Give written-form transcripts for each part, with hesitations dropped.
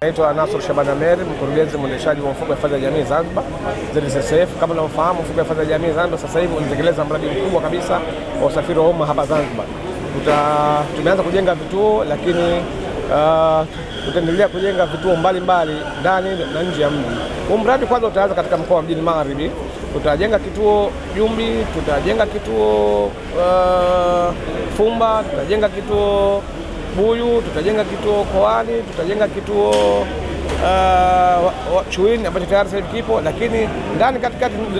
Naitwa Nasor Shabani Amer, mkurugenzi mwendeshaji wa mfuko wa hifadhi ya jamii Zanzibar ZSSF. Kama unavyofahamu, mfuko wa hifadhi ya jamii Zanzibar sasa hivi unatekeleza mradi mkubwa kabisa wa usafiri wa umma hapa Zanzibar. Tumeanza kujenga vituo, lakini tutaendelea kujenga vituo mbalimbali ndani na nje ya mji. Huu mradi kwanza utaanza katika mkoa wa Mjini Magharibi. Tutajenga kituo Jumbi, tutajenga kituo Fumba, tutajenga kituo Buyu, tutajenga kituo Koani, tutajenga kituo Chuini ambacho tayari sasa hivi kipo, lakini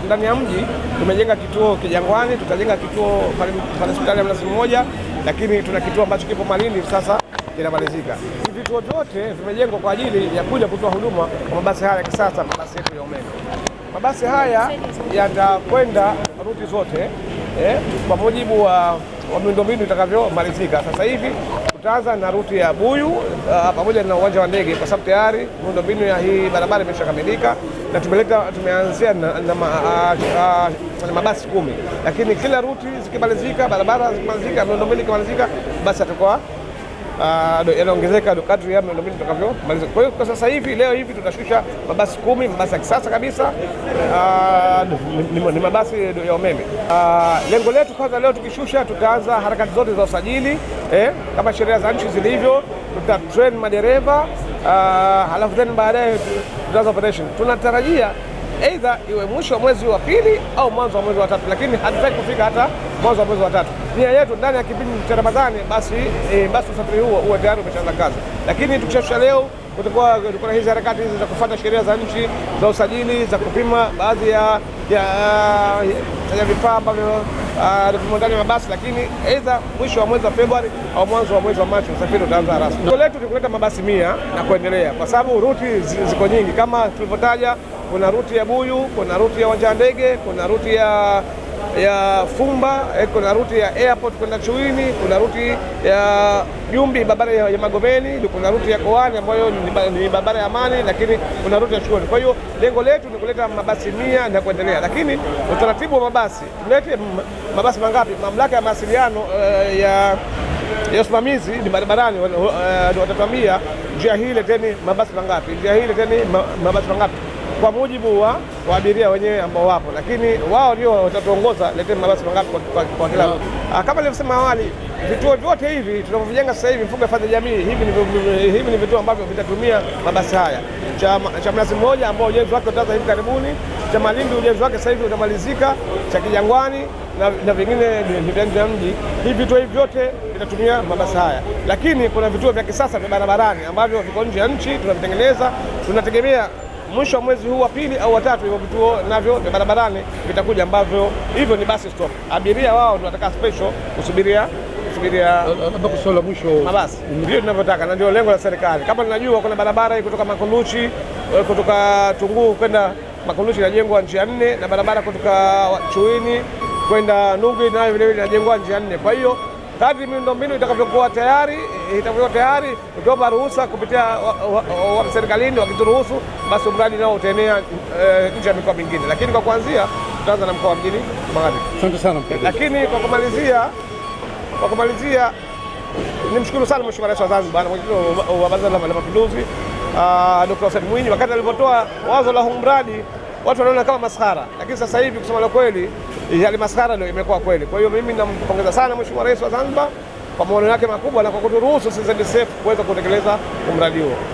ndani ya mji tumejenga kituo Kijangwani, tutajenga kituo pale hospitali ya Mnazi Mmoja, lakini tuna kituo ambacho kipo Malindi sasa kinamalizika. Vituo vyote vimejengwa kwa ajili ya kuja kutoa huduma kwa mabasi haya ya kisasa, mabasi yetu ya umeme. Mabasi haya yatakwenda ruti zote kwa mujibu wa miundombinu itakavyomalizika. Sasa hivi tutaanza na ruti ya Buyu pamoja na uwanja wa ndege, kwa sababu tayari miundombinu ya hii barabara imeshakamilika na tumeanzia na mabasi 10, lakini kila ruti zikimalizika, barabara zikimalizika, miundombinu ikimalizika, basi atakuwa yanaongezeka kadri ya miundombinu itakavyomalizika. Kwa hiyo kwa sasa hivi leo hivi tutashusha mabasi 10, mabasi ya kisasa kabisa, ni mabasi ya umeme. Lengo letu kwanza, leo tukishusha, tutaanza harakati zote za usajili kama sheria za nchi zilivyo. Tutatrain madereva, halafu then baadaye tutaanza operation. Tunatarajia aidha iwe mwisho wa mwezi wa pili au mwanzo wa mwezi wa tatu, lakini hatutaki kufika hata mwanzo wa mwezi wa tatu. Nia yetu ndani ya kipindi cha Ramadhani basi usafiri huo uwe tayari umeshaanza kazi, lakini tukishusha leo kutakuwa kuna hizi harakati hizi za kufuata sheria za nchi za usajili, za kupima baadhi ya vifaa ambavyo vimo ndani ya mabasi, lakini aidha mwisho wa mwezi wa Februari au mwanzo wa mwezi wa Machi usafiri utaanza rasmi. Lengo letu ni kuleta mabasi 100 na kuendelea, kwa sababu ruti ziko nyingi kama tulivyotaja. Kuna ruti ya Buyu, kuna ruti ya uwanja wa ndege, kuna ruti ya Fumba, kuna ruti ya airport kwenda Chuini, kuna ruti ya Jumbi barabara ya Magomeni, kuna ruti ya Koani ambayo ni barabara ya Amani, lakini kuna ruti ya Chuoni. Kwa hiyo lengo letu ni kuleta mabasi 100 na kuendelea, lakini utaratibu wa mabasi, tulete mabasi mangapi? Mamlaka ya mawasiliano ya usimamizi ni barabarani watatuambia njia hii leteni mabasi mangapi, njia hii leteni mabasi mangapi, kwa mujibu wa abiria wenyewe ambao wapo, lakini wao ndio watatuongoza leteni mabasi mangapi kwa kila. Kama nilivyosema awali, vituo vyote hivi tunavyojenga sasa hivi, mfuko wa hifadhi ya jamii, hivi ni vituo ambavyo vitatumia mabasi haya. Cha Mnazi Mmoja ambao ujenzi wake utaanza hivi karibuni, cha Malindi ujenzi wake sasa hivi utamalizika, cha Kijangwani na vingine ni vya mji. Hivi vituo hivi vyote vitatumia mabasi haya, lakini kuna vituo vya kisasa vya barabarani ambavyo viko nje ya nchi tunavitengeneza. Tunategemea mwisho wa mwezi huu wa pili au wa tatu hivyo vituo navyo vya barabarani vitakuja, ambavyo hivyo ni basi stop. Abiria wao ndio watakaa special kusubiria mwisho mabasi. Ndio tunavyotaka na ndio lengo la serikali. Kama tunajua kuna barabara kutoka Makunduchi, kutoka Tunguu kwenda Makunduchi inajengwa njia 4, na barabara kutoka Chuini kwenda Nungi nayo vile vile inajengwa njia 4. Kwa hiyo kadri miundombinu itakavyokuwa tayari utaomba ruhusa kupitia serikalini. Wakituruhusu basi mradi nao utaenea nje ya mikoa mingine, lakini kwa kuanzia tutaanza na mkoa wa Mjini Magharibi. Asante sana. Lakini kwa kumalizia nimshukuru sana Mheshimiwa Rais wa Zanzibar na Mwenyekiti wa Baraza la Mapinduzi Dr. Hussein Mwinyi. Wakati alipotoa wazo la huu mradi watu wanaona kama maskhara, lakini sasa hivi kusema la kweli yale maskhara ndio imekuwa kweli. Kwa hiyo mimi nampongeza sana Mheshimiwa Rais wa Zanzibar kwa maono yake makubwa na kwa kuturuhusu sisi ZSSF kuweza kutekeleza mradi huo.